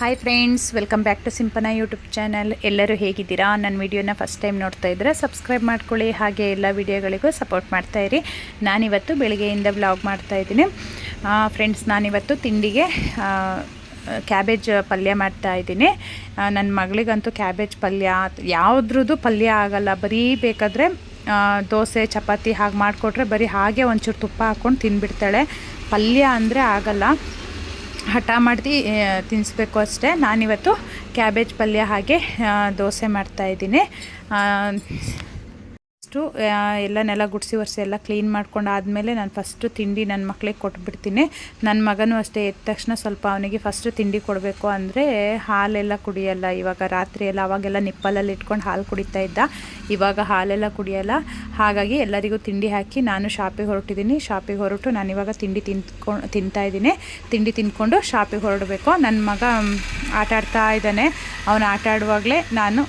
Hi friends, welcome back to Simpana YouTube channel. ಎಲ್ಲರೂ ಹೇಗಿದ್ದೀರಾ? ನನ್ನ ವಿಡಿಯೋನ ಫಸ್ಟ್ ಟೈಮ್ ನೋಡ್ತಾ ಇದ್ದರೆ ಸಬ್ಸ್ಕ್ರೈಬ್ ಮಾಡ್ಕೊಳ್ಳಿ, ಹಾಗೆ ಎಲ್ಲ ವಿಡಿಯೋಗಳಿಗೂ ಸಪೋರ್ಟ್ ಮಾಡ್ತಾಯಿರಿ. ನಾನಿವತ್ತು ಬೆಳಗ್ಗೆಯಿಂದ ವ್ಲಾಗ್ ಮಾಡ್ತಾಯಿದ್ದೀನಿ. ಫ್ರೆಂಡ್ಸ್, ನಾನಿವತ್ತು ತಿಂಡಿಗೆ ಕ್ಯಾಬೇಜ್ ಪಲ್ಯ ಮಾಡ್ತಾಯಿದ್ದೀನಿ. ನನ್ನ ಮಗಳಿಗಂತೂ ಕ್ಯಾಬೇಜ್ ಪಲ್ಯ ಯಾವುದ್ರದ್ದು ಪಲ್ಯ ಆಗಲ್ಲ. ಬರೀ ಬೇಕಾದರೆ ದೋಸೆ ಚಪಾತಿ ಹಾಗೆ ಮಾಡಿಕೊಟ್ರೆ ಬರೀ ಹಾಗೆ ಒಂಚೂರು ತುಪ್ಪ ಹಾಕ್ಕೊಂಡು ತಿಂದುಬಿಡ್ತಾಳೆ. ಪಲ್ಯ ಅಂದರೆ ಆಗಲ್ಲ, ಹಠ ಮಾಡಿ ತಿನ್ನಿಸ್ಬೇಕು ಅಷ್ಟೇ. ನಾನಿವತ್ತು ಕ್ಯಾಬೇಜ್ ಪಲ್ಯ ಹಾಗೆ ದೋಸೆ ಮಾಡ್ತಾಯಿದ್ದೀನಿ. ಫಸ್ಟು ಎಲ್ಲ ನೆಲ ಗುಡಿಸಿ ಒರೆಸಿ ಎಲ್ಲ ಕ್ಲೀನ್ ಮಾಡ್ಕೊಂಡು ಆದಮೇಲೆ ನಾನು ಫಸ್ಟು ತಿಂಡಿ ನನ್ನ ಮಕ್ಳಿಗೆ ಕೊಟ್ಬಿಡ್ತೀನಿ. ನನ್ನ ಮಗನೂ ಅಷ್ಟೇ, ಎದ್ದ ತಕ್ಷಣ ಸ್ವಲ್ಪ ಅವನಿಗೆ ಫಸ್ಟು ತಿಂಡಿ ಕೊಡಬೇಕು. ಅಂದರೆ ಹಾಲೆಲ್ಲ ಕುಡಿಯಲ್ಲ. ಇವಾಗ ರಾತ್ರಿ ಎಲ್ಲ ಅವಾಗೆಲ್ಲ ನಿಪ್ಪಲಲ್ಲಿ ಇಟ್ಕೊಂಡು ಹಾಲು ಕುಡಿತಾ ಇದ್ದ, ಇವಾಗ ಹಾಲೆಲ್ಲ ಕುಡಿಯಲ್ಲ. ಹಾಗಾಗಿ ಎಲ್ಲರಿಗೂ ತಿಂಡಿ ಹಾಕಿ ನಾನು ಶಾಪಿಗೆ ಹೊರಟಿದ್ದೀನಿ. ಶಾಪಿಗೆ ಹೊರಟು ನಾನಿವಾಗ ತಿಂಡಿ ತಿಂತಾಯಿದ್ದೀನಿ. ತಿಂಡಿ ತಿಂದ್ಕೊಂಡು ಶಾಪಿಗೆ ಹೊರಡಬೇಕು. ನನ್ನ ಮಗ ಆಟ ಆಡ್ತಾ ಇದ್ದಾನೆ. ಅವನು ಆಟ ಆಡುವಾಗಲೇ ನಾನು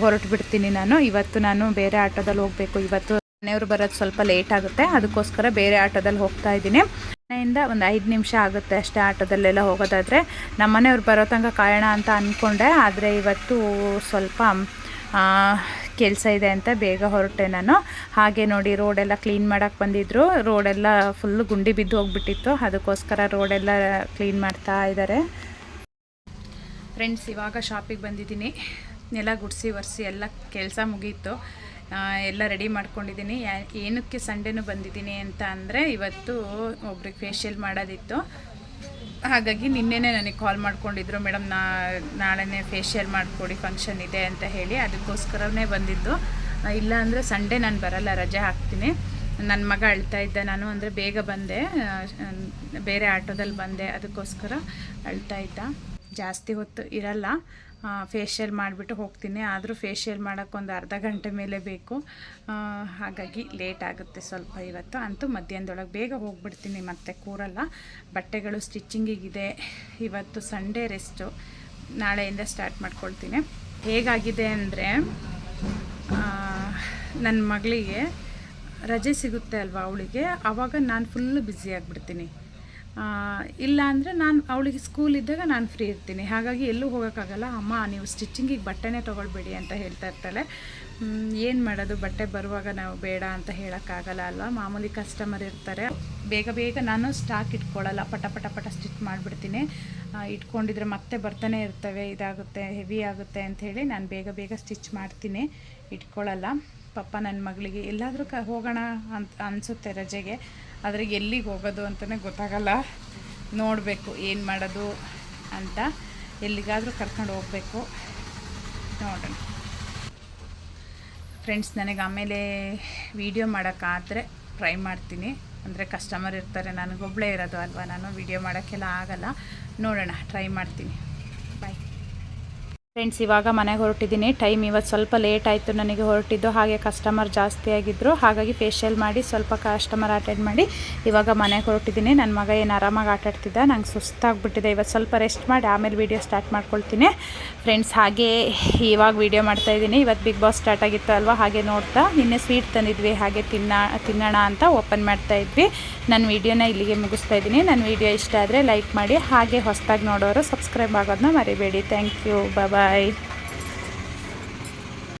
ಹೊರಟು ಬಿಡ್ತೀನಿ. ಇವತ್ತು ನಾನು ಬೇರೆ ಆಟೋದಲ್ಲಿ ಹೋಗಬೇಕು. ಇವತ್ತು ಮನೆಯವರು ಬರೋದು ಸ್ವಲ್ಪ ಲೇಟ್ ಆಗುತ್ತೆ, ಅದಕ್ಕೋಸ್ಕರ ಬೇರೆ ಆಟೋದಲ್ಲಿ ಹೋಗ್ತಾ ಇದ್ದೀನಿ. ಮನೆಯಿಂದ ಒಂದು 5 ನಿಮಿಷ ಆಗುತ್ತೆ ಅಷ್ಟೇ ಆಟೋದಲ್ಲೆಲ್ಲ ಹೋಗೋದಾದರೆ. ನಮ್ಮ ಮನೆಯವ್ರು ಬರೋ ತನಕ ಕಾಯೋಣ ಅಂತ ಅಂದ್ಕೊಂಡೆ, ಆದರೆ ಇವತ್ತು ಸ್ವಲ್ಪ ಕೆಲಸ ಇದೆ ಅಂತ ಬೇಗ ಹೊರಟೆ ನಾನು. ಹಾಗೆ ನೋಡಿ, ರೋಡೆಲ್ಲ ಕ್ಲೀನ್ ಮಾಡೋಕ್ಕೆ ಬಂದಿದ್ದರು. ರೋಡೆಲ್ಲ ಫುಲ್ಲು ಗುಂಡಿ ಬಿದ್ದು ಹೋಗ್ಬಿಟ್ಟಿತ್ತು, ಅದಕ್ಕೋಸ್ಕರ ರೋಡೆಲ್ಲ ಕ್ಲೀನ್ ಮಾಡ್ತಾ ಇದ್ದಾರೆ. ಫ್ರೆಂಡ್ಸ್, ಇವಾಗ ಶಾಪಿಗೆ ಬಂದಿದ್ದೀನಿ. ನೆಲ ಗುಡಿಸಿ ಒರೆಸಿ ಎಲ್ಲ ಕೆಲಸ ಮುಗೀತು. ಎಲ್ಲ ರೆಡಿ ಮಾಡ್ಕೊಂಡಿದ್ದೀನಿ. ಏನಕ್ಕೆ ಸಂಡೇನೂ ಬಂದಿದ್ದೀನಿ ಅಂತ ಅಂದರೆ, ಇವತ್ತು ಒಬ್ರಿಗೆ ಫೇಶಿಯಲ್ ಮಾಡೋದಿತ್ತು. ಹಾಗಾಗಿ ನಿನ್ನೆನೇ ನನಗೆ ಕಾಲ್ ಮಾಡ್ಕೊಂಡಿದ್ರು, ಮೇಡಮ್ ನಾಳೆನೇ ಫೇಶಿಯಲ್ ಮಾಡಿಕೊಡಿ, ಫಂಕ್ಷನ್ ಇದೆ ಅಂತ ಹೇಳಿ. ಅದಕ್ಕೋಸ್ಕರನೇ ಬಂದಿದ್ದು. ಇಲ್ಲ ಅಂದರೆ ಸಂಡೇ ನಾನು ಬರಲ್ಲ, ರಜೆ ಹಾಕ್ತೀನಿ. ನನ್ನ ಮಗ ಅಳ್ತಾ ಇದ್ದ, ನಾನು ಅಂದರೆ ಬೇಗ ಬಂದೆ, ಬೇರೆ ಆಟೋದಲ್ಲಿ ಬಂದೆ, ಅದಕ್ಕೋಸ್ಕರ ಅಳ್ತಾ ಇದ್ದ. ಜಾಸ್ತಿ ಹೊತ್ತು ಇರಲ್ಲ, ಫೇಶಿಯಲ್ ಮಾಡಿಬಿಟ್ಟು ಹೋಗ್ತೀನಿ. ಆದರೂ ಫೇಶಿಯಲ್ ಮಾಡೋಕ್ಕೊಂದು ಅರ್ಧ ಗಂಟೆ ಮೇಲೆ ಬೇಕು, ಹಾಗಾಗಿ ಲೇಟ್ ಆಗುತ್ತೆ ಸ್ವಲ್ಪ. ಇವತ್ತು ಅಂತೂ ಮಧ್ಯಾಹ್ನದೊಳಗೆ ಬೇಗ ಹೋಗ್ಬಿಡ್ತೀನಿ, ಮತ್ತೆ ಕೂರಲ್ಲ. ಬಟ್ಟೆಗಳು ಸ್ಟಿಚ್ಚಿಂಗಿಗಿದೆ. ಇವತ್ತು ಸಂಡೇ ರೆಸ್ಟು, ನಾಳೆಯಿಂದ ಸ್ಟಾರ್ಟ್ ಮಾಡ್ಕೊಳ್ತೀನಿ. ಹೇಗಾಗಿದೆ ಅಂದರೆ, ನನ್ನ ಮಗಳಿಗೆ ರಜೆ ಸಿಗುತ್ತೆ ಅಲ್ವಾ ಅವಳಿಗೆ, ಆವಾಗ ನಾನು ಫುಲ್ಲು ಬ್ಯುಸಿ ಆಗಿಬಿಡ್ತೀನಿ. ಇಲ್ಲ ಅಂದರೆ ನಾನು ಅವಳಿಗೆ ಸ್ಕೂಲ್ ಇದ್ದಾಗ ನಾನು ಫ್ರೀ ಇರ್ತೀನಿ. ಹಾಗಾಗಿ ಎಲ್ಲೂ ಹೋಗೋಕ್ಕಾಗಲ್ಲ. ಅಮ್ಮ ನೀವು ಸ್ಟಿಚ್ಚಿಂಗಿಗೆ ಬಟ್ಟೆನೇ ತೊಗೊಳ್ಬೇಡಿ ಅಂತ ಹೇಳ್ತಾ ಇರ್ತಾಳೆ. ಏನು ಮಾಡೋದು, ಬಟ್ಟೆ ಬರುವಾಗ ನಾವು ಬೇಡ ಅಂತ ಹೇಳೋಕ್ಕಾಗಲ್ಲ ಅಲ್ವಾ. ಮಾಮೂಲಿ ಕಸ್ಟಮರ್ ಇರ್ತಾರೆ. ಬೇಗ ನಾನು ಸ್ಟಾಕ್ ಇಟ್ಕೊಳ್ಳಲ್ಲ, ಪಟ ಸ್ಟಿಚ್ ಮಾಡಿಬಿಡ್ತೀನಿ. ಇಟ್ಕೊಂಡಿದ್ರೆ ಮತ್ತೆ ಬರ್ತಾನೆ ಇರ್ತವೆ, ಇದಾಗುತ್ತೆ, ಹೆವಿ ಆಗುತ್ತೆ ಅಂಥೇಳಿ ನಾನು ಬೇಗ ಸ್ಟಿಚ್ ಮಾಡ್ತೀನಿ, ಇಟ್ಕೊಳ್ಳಲ್ಲ. ಪಾಪ ನನ್ನ ಮಗಳಿಗೆ ಎಲ್ಲಾದರೂ ಹೋಗೋಣ ಅಂತ ಅನಿಸುತ್ತೆ ರಜೆಗೆ, ಆದರೆ ಎಲ್ಲಿಗೆ ಹೋಗೋದು ಅಂತಲೇ ಗೊತ್ತಾಗಲ್ಲ. ನೋಡಬೇಕು ಏನು ಮಾಡೋದು ಅಂತ. ಎಲ್ಲಿಗಾದರೂ ಕರ್ಕೊಂಡು ಹೋಗಬೇಕು, ನೋಡೋಣ. ಫ್ರೆಂಡ್ಸ್, ನನಗೆ ಆಮೇಲೆ ವೀಡಿಯೋ ಮಾಡೋಕ್ಕಾದರೆ ಟ್ರೈ ಮಾಡ್ತೀನಿ. ಅಂದರೆ ಕಸ್ಟಮರ್ ಇರ್ತಾರೆ, ನನಗೊಬ್ಬಳೇ ಇರೋದು ಅಲ್ವಾ, ನಾನು ವೀಡಿಯೋ ಮಾಡೋಕ್ಕೆಲ್ಲ ಆಗಲ್ಲ. ನೋಡೋಣ, ಟ್ರೈ ಮಾಡ್ತೀನಿ. Bye friends. ಇವಾಗ ಮನೆಗೆ ಹೊರಟಿದ್ದೀನಿ. ಟೈಮ್ ಇವತ್ತು ಸ್ವಲ್ಪ ಲೇಟ್ ಆಯಿತು ನನಗೆ ಹೊರಟಿದ್ದು. ಹಾಗೆ ಕಸ್ಟಮರ್ ಜಾಸ್ತಿ ಆಗಿದ್ದರು, ಹಾಗಾಗಿ ಫೇಶಿಯಲ್ ಮಾಡಿ ಸ್ವಲ್ಪ ಕಸ್ಟಮರ್ ಅಟೆಂಡ್ ಮಾಡಿ ಇವಾಗ ಮನೆಗೆ ಹೊರಟಿದ್ದೀನಿ. ನನ್ನ ಮಗ ಏನು ಆರಾಮಾಗಿ ಆಟಾಡ್ತಿದ್ದ, ನಂಗೆ ಸುಸ್ತಾಗ್ಬಿಟ್ಟಿದೆ. ಇವತ್ತು ಸ್ವಲ್ಪ ರೆಸ್ಟ್ ಮಾಡಿ ಆಮೇಲೆ ವೀಡಿಯೋ ಸ್ಟಾರ್ಟ್ ಮಾಡ್ಕೊಳ್ತೀನಿ. ಫ್ರೆಂಡ್ಸ್, ಹಾಗೆ ಇವಾಗ ವೀಡಿಯೋ ಮಾಡ್ತಾಯಿದ್ದೀನಿ. ಇವತ್ತು ಬಿಗ್ ಬಾಸ್ ಸ್ಟಾರ್ಟ್ ಆಗಿತ್ತು ಅಲ್ವಾ, ಹಾಗೆ ನೋಡ್ತಾ ನಿನ್ನೆ ಸ್ವೀಟ್ ತಂದಿದ್ವಿ, ಹಾಗೆ ತಿನ್ನೋಣ ಅಂತ ಓಪನ್ ಮಾಡ್ತಾಯಿದ್ವಿ. ನನ್ನ ವೀಡಿಯೋನ ಇಲ್ಲಿಗೆ ಮುಗಿಸ್ತಾ ಇದ್ದೀನಿ. ನನ್ನ ವೀಡಿಯೋ ಇಷ್ಟ ಆದರೆ ಲೈಕ್ ಮಾಡಿ, ಹಾಗೆ ಹೊಸದಾಗಿ ನೋಡೋರು ಸಬ್ಸ್ಕ್ರೈಬ್ ಆಗೋದನ್ನ ಮರಿಬೇಡಿ. Thank you, bye.